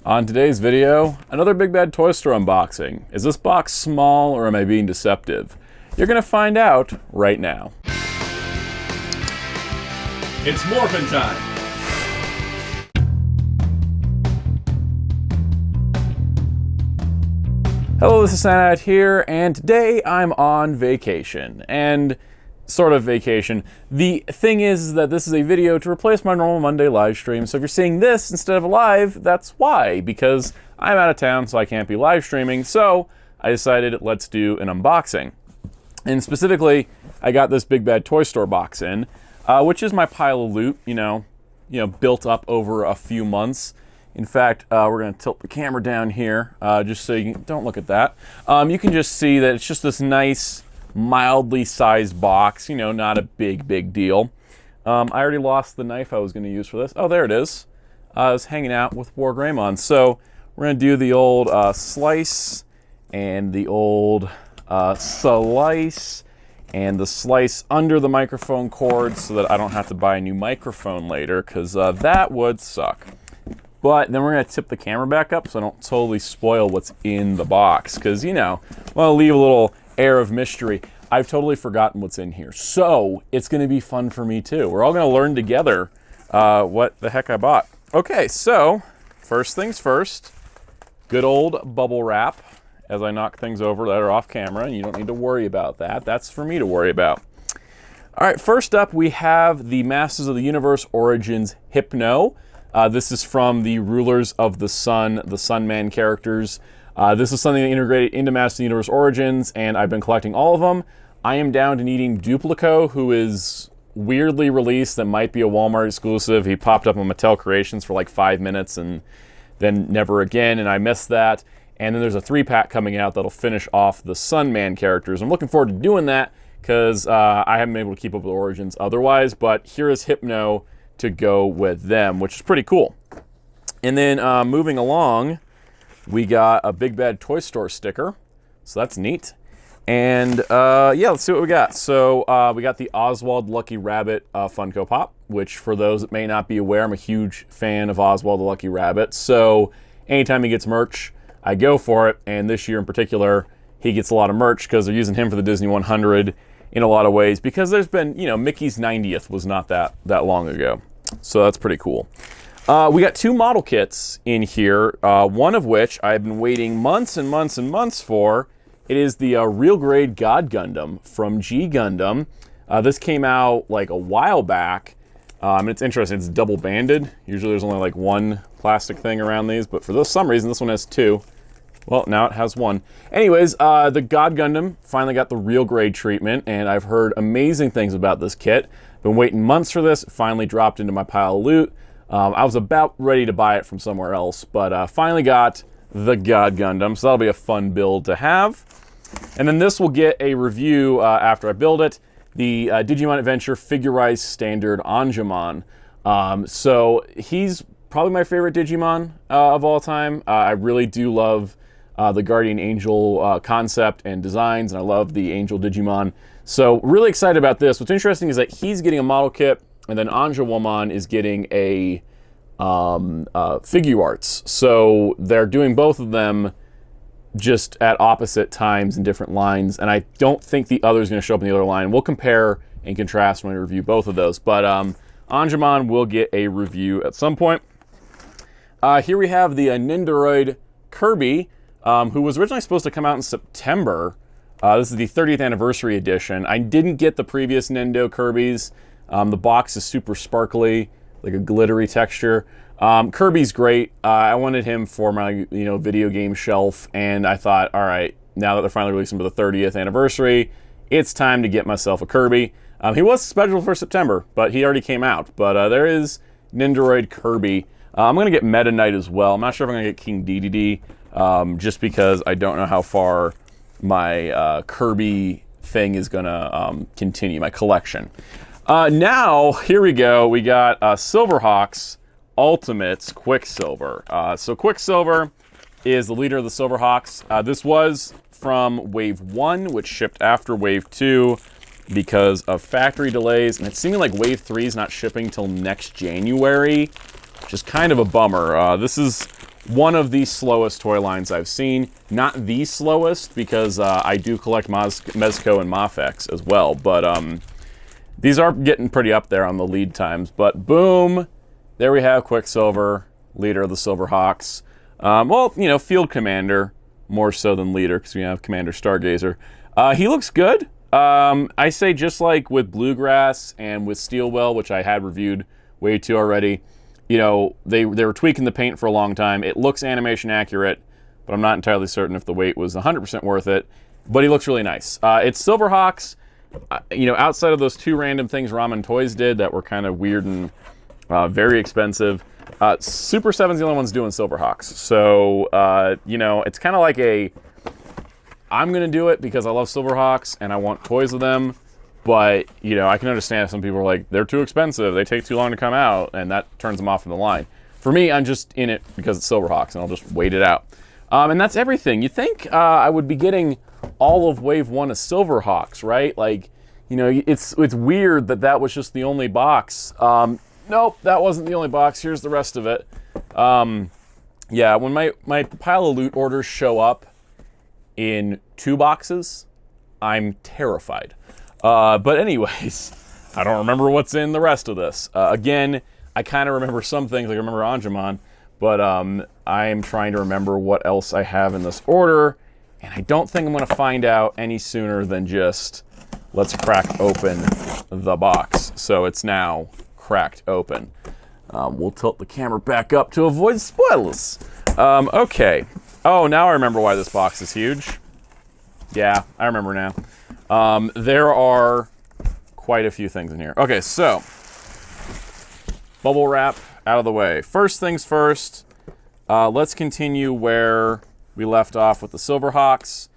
On today's video, another Big Bad Toy Store unboxing. Is this box small or am I being deceptive? You're gonna find out right now. It's morphin' time! Hello, this is Soundout here, and today I'm on vacation. And sort of vacation. The thing is that this is a video to replace my normal Monday live stream, so if you're seeing this instead of a live, that's why, because I'm out of town, so I can't be live streaming, so I decided let's do an unboxing. And specifically, I got this Big Bad Toy Store box in, which is my pile of loot, you know, built up over a few months. In fact, we're going to tilt the camera down here, just so you can, don't look at that. You can just see that it's just this nice, mildly sized box, you know, not a big deal. I already lost the knife I was going to use for this. Oh, there it is. I was hanging out with War Greymon. So we're going to do the old slice and the old slice and the slice under the microphone cord so that I don't have to buy a new microphone later, because that would suck. But then we're going to tip the camera back up so I don't totally spoil what's in the box, because, you know, I want to leave a little air of mystery. I've totally forgotten what's in here, so it's going to be fun for me too. We're all going to learn together what the heck I bought. Okay, so first things first, good old bubble wrap as I knock things over that are off camera, and you don't need to worry about that. That's for me to worry about. All right, first up we have the Masters of the Universe Origins Hypno. This is from the Rulers of the Sun Man characters. This is something that integrated into Masters of the Universe Origins, and I've been collecting all of them. I am down to needing Duplico, who is weirdly released, that might be a Walmart exclusive. He popped up on Mattel Creations for like 5 minutes and then never again, and I missed that. And then there's a 3-pack coming out that'll finish off the Sun Man characters. I'm looking forward to doing that because I haven't been able to keep up with Origins otherwise, but here is Hypno to go with them, which is pretty cool. And then moving along, we got a Big Bad Toy Store sticker, so that's neat. And yeah, let's see what we got. So we got the Oswald Lucky Rabbit Funko Pop, which for those that may not be aware, I'm a huge fan of Oswald the Lucky Rabbit. So anytime he gets merch, I go for it. And this year in particular, he gets a lot of merch because they're using him for the Disney 100 in a lot of ways. Because there's been, you know, Mickey's 90th was not that long ago. So that's pretty cool. We got 2 model kits in here, one of which I've been waiting months and months and months for. It is the Real Grade God Gundam from G Gundam. This came out like a while back. And it's interesting, it's double banded. Usually there's only like 1 plastic thing around these, but for some reason this one has 2. Well, now it has 1. Anyways, the God Gundam finally got the Real Grade treatment, and I've heard amazing things about this kit. Been waiting months for this, it finally dropped into my pile of loot. I was about ready to buy it from somewhere else, but finally got the God Gundam, so that'll be a fun build to have. And then this will get a review after I build it, the Digimon Adventure Figurized Standard Angemon. So he's probably my favorite Digimon of all time. I really do love the Guardian Angel concept and designs, and I love the Angel Digimon. So really excited about this. What's interesting is that he's getting a model kit, and then Angemon is getting a figure arts. So they're doing both of them just at opposite times in different lines, and I don't think the other is going to show up in the other line. We'll compare and contrast when we review both of those, but Angemon will get a review at some point. Here we have the Nendoroid Kirby, who was originally supposed to come out in September. This is the 30th anniversary edition. I didn't get the previous Nendo Kirbys. The box is super sparkly, like a glittery texture. Kirby's great. I wanted him for my video game shelf, and I thought, all right, now that they're finally releasing for the 30th anniversary, it's time to get myself a Kirby. He was scheduled for September, but he already came out. But there is Nendoroid Kirby. I'm going to get Meta Knight as well. I'm not sure if I'm going to get King Dedede, just because I don't know how far my Kirby thing is going to continue, my collection. Now, here we go. We got Silverhawks Ultimates Quicksilver. So Quicksilver is the leader of the Silverhawks. This was from Wave 1, which shipped after Wave 2 because of factory delays, and it's seeming like Wave 3 is not shipping till next January, which is kind of a bummer. This is one of the slowest toy lines I've seen. Not the slowest, because I do collect Mezco and Mafex as well, but these are getting pretty up there on the lead times. But boom, there we have Quicksilver, leader of the Silverhawks. Well, you know, field commander, more so than leader, because we have Commander Stargazer. He looks good. I say just like with Bluegrass and with Steelwell, which I had reviewed way too already, you know, they were tweaking the paint for a long time. It looks animation accurate, but I'm not entirely certain if the weight was 100% worth it. But he looks really nice. It's Silverhawks. You know, outside of those 2 random things Ramen Toys did that were kind of weird and very expensive, Super 7's the only one's doing Silverhawks. So, you know, it's kind of like I'm going to do it because I love Silverhawks and I want toys of them. But, you know, I can understand if some people are like, they're too expensive, they take too long to come out, and that turns them off from the line. For me, I'm just in it because it's Silverhawks, and I'll just wait it out. And that's everything. You think I would be getting all of Wave 1 of Silverhawks, right? Like, you know, it's weird that that was just the only box. Nope, that wasn't the only box. Here's the rest of it. Yeah, when my pile of loot orders show up in 2 boxes, I'm terrified. But anyways, I don't remember what's in the rest of this. Again, I kind of remember some things, like I remember Anjumon, but I am trying to remember what else I have in this order, and I don't think I'm going to find out any sooner than just, let's crack open the box. So it's now cracked open. We'll tilt the camera back up to avoid spoilers. Okay. Oh, now I remember why this box is huge. Yeah, I remember now. There are quite a few things in here. Okay, so bubble wrap out of the way. First things first, let's continue where we left off with the Silverhawks.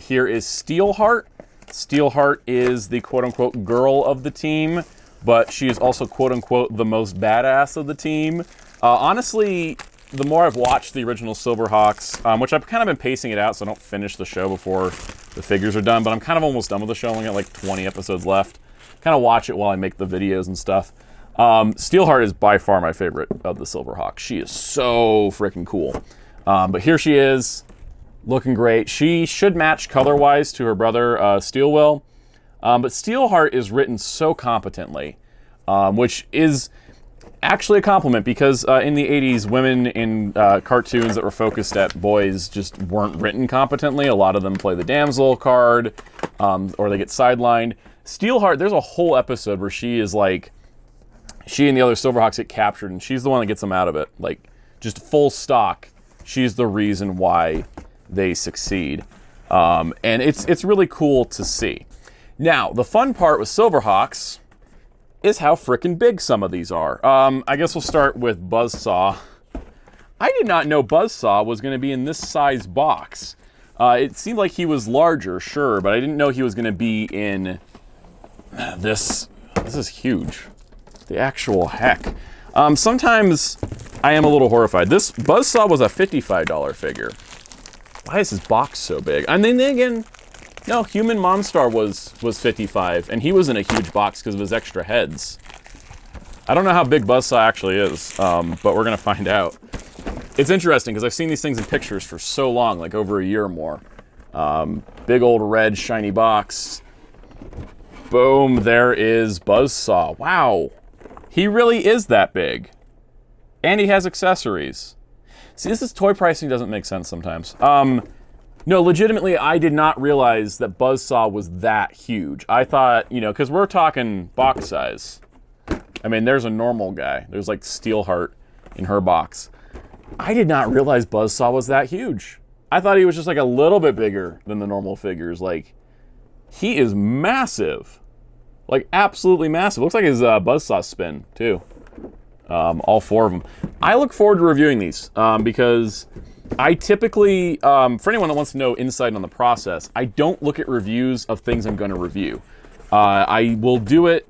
Here is Steelheart. Steelheart is the quote-unquote girl of the team, but she is also quote-unquote the most badass of the team. Honestly, the more I've watched the original Silverhawks, which I've kind of been pacing it out so I don't finish the show before the figures are done, but I'm kind of almost done with the show. I only got like 20 episodes left. Kind of watch it while I make the videos and stuff. Steelheart is by far my favorite of the Silverhawks. She is so freaking cool. But here she is, looking great. She should match color-wise to her brother, Steelwell. But Steelheart is written so competently, which is actually a compliment, because in the 80s, women in cartoons that were focused at boys just weren't written competently. A lot of them play the damsel card, or they get sidelined. Steelheart, there's a whole episode where she is like, she and the other Silverhawks get captured, and she's the one that gets them out of it. Like, just full stock. She's the reason why they succeed. And it's really cool to see. Now, the fun part with Silverhawks is how frickin' big some of these are. I guess we'll start with Buzzsaw. I did not know Buzzsaw was going to be in this size box. It seemed like he was larger, sure, but I didn't know he was going to be in this. This is huge. The actual heck. Sometimes I am a little horrified. This Buzzsaw was a $55 figure. Why is his box so big? And then again, no, Human Monstar was $55, and he was in a huge box because of his extra heads. I don't know how big Buzzsaw actually is, but we're going to find out. It's interesting because I've seen these things in pictures for so long, like over a year or more. Big old red shiny box. Boom, there is Buzzsaw. Wow, he really is that big. And he has accessories. See, this toy pricing doesn't make sense sometimes. No, legitimately, I did not realize that Buzzsaw was that huge. I thought, you know, because we're talking box size. I mean, there's a normal guy. There's like Steelheart in her box. I did not realize Buzzsaw was that huge. I thought he was just like a little bit bigger than the normal figures. Like, he is massive. Like, absolutely massive. Looks like his Buzzsaw spin, too. All 4 of them. I look forward to reviewing these because I typically, for anyone that wants to know insight on the process, I don't look at reviews of things I'm going to review. I will do it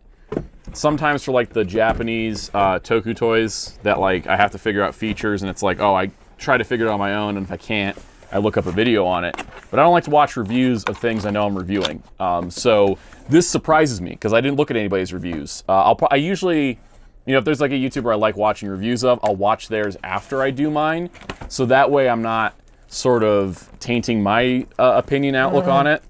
sometimes for like the Japanese Toku toys that like I have to figure out features, and it's like, oh, I try to figure it out on my own, and if I can't, I look up a video on it. But I don't like to watch reviews of things I know I'm reviewing. So this surprises me because I didn't look at anybody's reviews. I usually You know, if there's like a YouTuber I like watching reviews of, I'll watch theirs after I do mine. So that way I'm not sort of tainting my opinion outlook on it.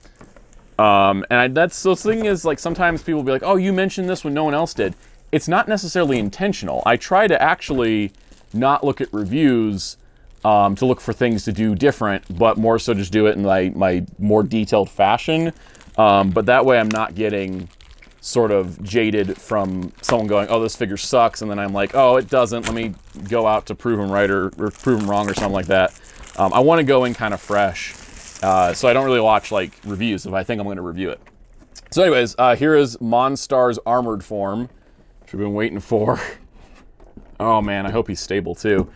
That's the thing is, like, sometimes people will be like, oh, you mentioned this when no one else did. It's not necessarily intentional. I try to actually not look at reviews to look for things to do different, but more so just do it in my more detailed fashion. But that way I'm not getting sort of jaded from someone going, oh, this figure sucks, and then I'm like, oh, it doesn't, let me go out to prove them right or prove them wrong or something like that. I want to go in kind of fresh, so I don't really watch like reviews if I think I'm going to review it. So anyways, here is Monstar's armored form, which we've been waiting for. Oh man, I hope he's stable too.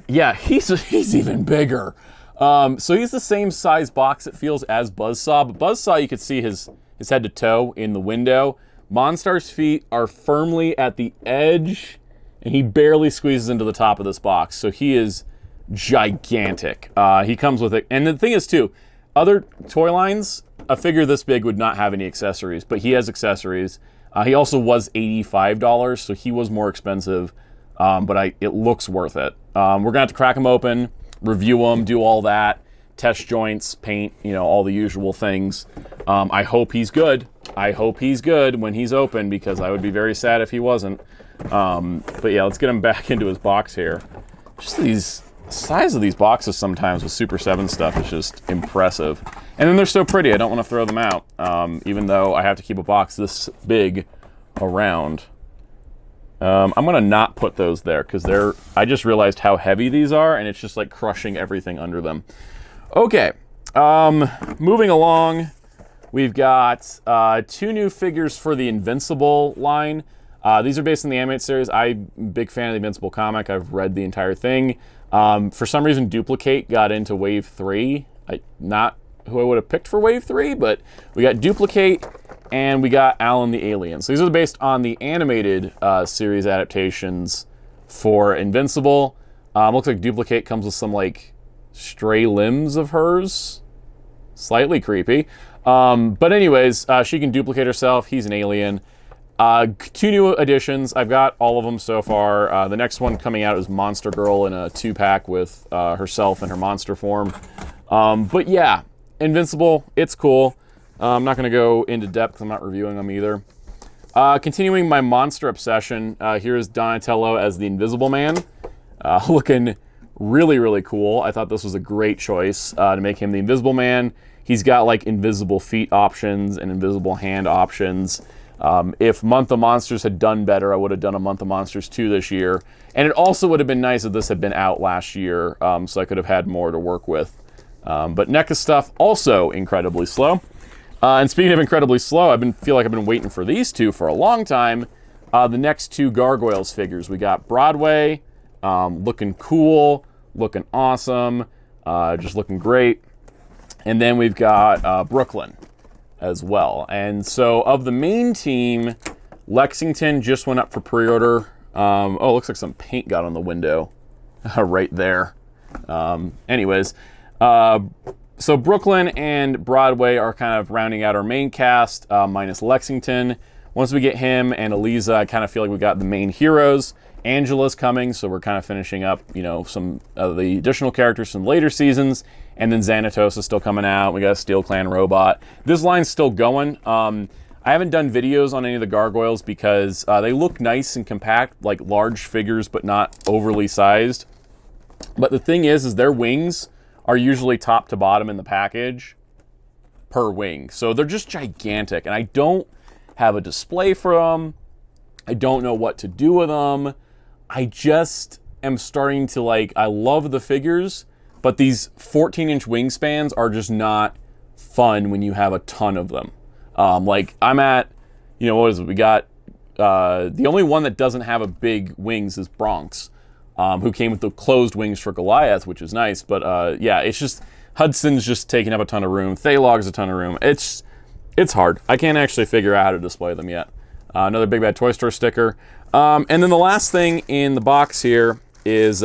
Yeah, he's even bigger. So he's the same size box, it feels, as Buzzsaw, but Buzzsaw, you could see his head to toe in the window. Monstar's feet are firmly at the edge, and he barely squeezes into the top of this box. So he is gigantic. He comes with it. And the thing is, too, other toy lines, a figure this big would not have any accessories, but he has accessories. He also was $85, so he was more expensive, but it looks worth it. We're going to have to crack him open, review him, do all that, test joints, paint, you know, all the usual things. I hope he's good. I hope he's good when he's open, because I would be very sad if he wasn't. But yeah, let's get him back into his box here. Just these size of these boxes sometimes with Super 7 stuff is just impressive. And then they're so pretty, I don't want to throw them out, even though I have to keep a box this big around. I'm gonna not put those there, because I just realized how heavy these are, and it's just like crushing everything under them. Okay, moving along, we've got 2 new figures for the Invincible line. These are based on the animated series. I'm a big fan of the Invincible comic. I've read the entire thing. For some reason, Duplicate got into Wave 3. Not who I would have picked for Wave 3, but we got Duplicate and we got Alan the Alien. So these are based on the animated series adaptations for Invincible. Looks like Duplicate comes with some like stray limbs of hers. Slightly creepy. But anyways, she can duplicate herself. He's an alien. 2 new additions. I've got all of them so far. The next one coming out is Monster Girl in a 2-pack with herself in her monster form. But yeah, Invincible, it's cool. I'm not going to go into depth. I'm not reviewing them either. Continuing my monster obsession, here's Donatello as the Invisible Man. Looking really, really cool. I thought this was a great choice to make him the Invisible Man. He's got like invisible feet options and invisible hand options. If Month of Monsters had done better, I would have done a Month of Monsters 2 this year. And it also would have been nice if this had been out last year, so I could have had more to work with. But NECA stuff, also incredibly slow. And speaking of incredibly slow, feel like I've been waiting for these 2 for a long time. The next 2 Gargoyles figures. We got Broadway, looking cool, looking awesome, just looking great. And then we've got Brooklyn as well. And so of the main team, Lexington just went up for pre-order. Oh, it looks like some paint got on the window right there. Anyways, so Brooklyn and Broadway are kind of rounding out our main cast, minus Lexington. Once we get him and Eliza, I kind of feel like we got the main heroes. Angela's coming, so we're kind of finishing up, you know, some of the additional characters from later seasons. And then Xanatos is still coming out. We got a Steel Clan robot. This line's still going. I haven't done videos on any of the Gargoyles because they look nice and compact, like large figures, but not overly sized. But the thing is their wings are usually top to bottom in the package per wing. So they're just gigantic, and I don't have a display for them. I don't know what to do with them. I just am starting to I love the figures, but these 14-inch wingspans are just not fun when you have a ton of them. I'm at, what is it? We got, the only one that doesn't have a big wings is Bronx, who came with the closed wings for Goliath, which is nice. But yeah, it's just, Hudson's just taking up a ton of room. Thalog's a ton of room. It's hard. I can't actually figure out how to display them yet. Another Big Bad Toy Store sticker. And then the last thing in the box here is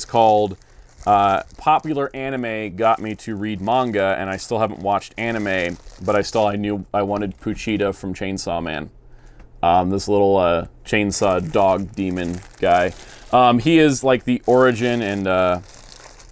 called Popular Anime Got Me to Read Manga, and I still haven't watched anime, but I knew I wanted Puchita from Chainsaw Man. This little chainsaw dog demon guy. He is like the origin and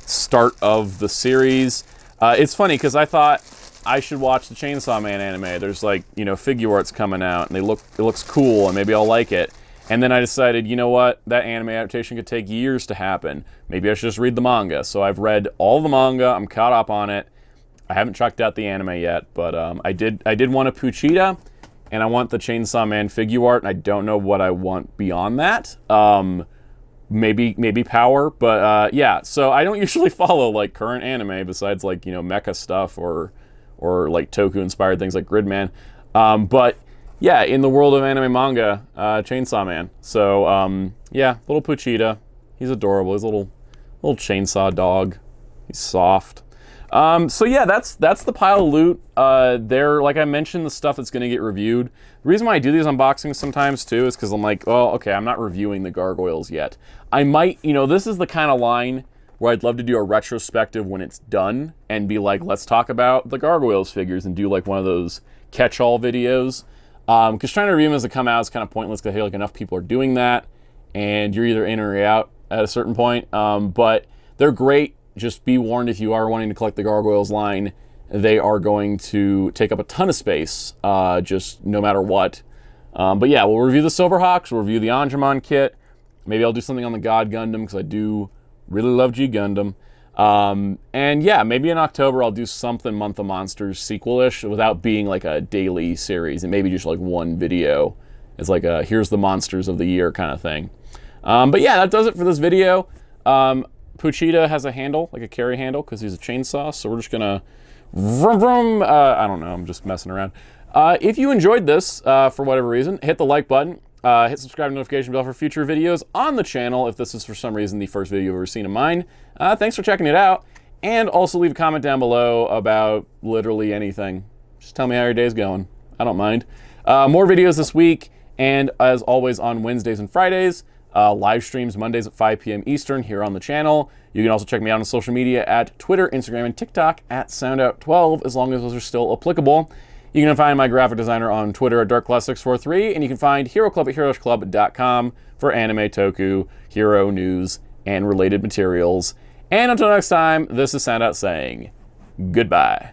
start of the series. It's funny because I thought I should watch the Chainsaw Man anime. There's like, you know, figure arts coming out and it looks cool and maybe I'll like it. And then I decided, you know what, that anime adaptation could take years to happen. Maybe I should just read the manga. So I've read all the manga, I'm caught up on it. I haven't checked out the anime yet, but I did want a Puchita, and I want the Chainsaw Man figure art, and I don't know what I want beyond that. Maybe power, but yeah, so I don't usually follow like current anime besides like, you know, mecha stuff or like Toku inspired things like Gridman. But yeah, in the world of anime manga, Chainsaw Man. So yeah, little Puchita. He's adorable. He's a little chainsaw dog. He's soft. So yeah, that's the pile of loot. There, like I mentioned, the stuff that's gonna get reviewed. The reason why I do these unboxings sometimes too is because I'm like, oh, okay, I'm not reviewing the Gargoyles yet. I might, you know, this is the kind of line where I'd love to do a retrospective when it's done and be like, let's talk about the Gargoyles figures and do like one of those catch-all videos. Because trying to review them as they come out is kind of pointless because I feel like enough people are doing that and you're either in or you're out at a certain point. But they're great. Just be warned, if you are wanting to collect the Gargoyles line, they are going to take up a ton of space, just no matter what. But yeah, we'll review the Silverhawks, we'll review the Angemon kit. Maybe I'll do something on the God Gundam, because I do really love G Gundam. And yeah, maybe in October I'll do something Month of Monsters sequel-ish without being like a daily series, and maybe just like one video. It's like a here's the monsters of the year kind of thing. But yeah, that does it for this video. Puchita has a handle, like a carry handle, because he's a chainsaw, so we're just gonna vroom vroom. I don't know, I'm just messing around. If you enjoyed this, for whatever reason, hit the like button, hit subscribe and notification bell for future videos on the channel if this is for some reason the first video you've ever seen of mine. Thanks for checking it out, and also leave a comment down below about literally anything. Just tell me how your day's going. I don't mind. More videos this week, and as always on Wednesdays and Fridays, live streams Mondays at 5 p.m. Eastern here on the channel. You can also check me out on social media at Twitter, Instagram, and TikTok at Soundout12, as long as those are still applicable. You can find my graphic designer on Twitter at DarkClass643, and you can find Hero Club at heroesclub.com for anime, toku, hero news, and related materials. And until next time, this is Soundout saying goodbye.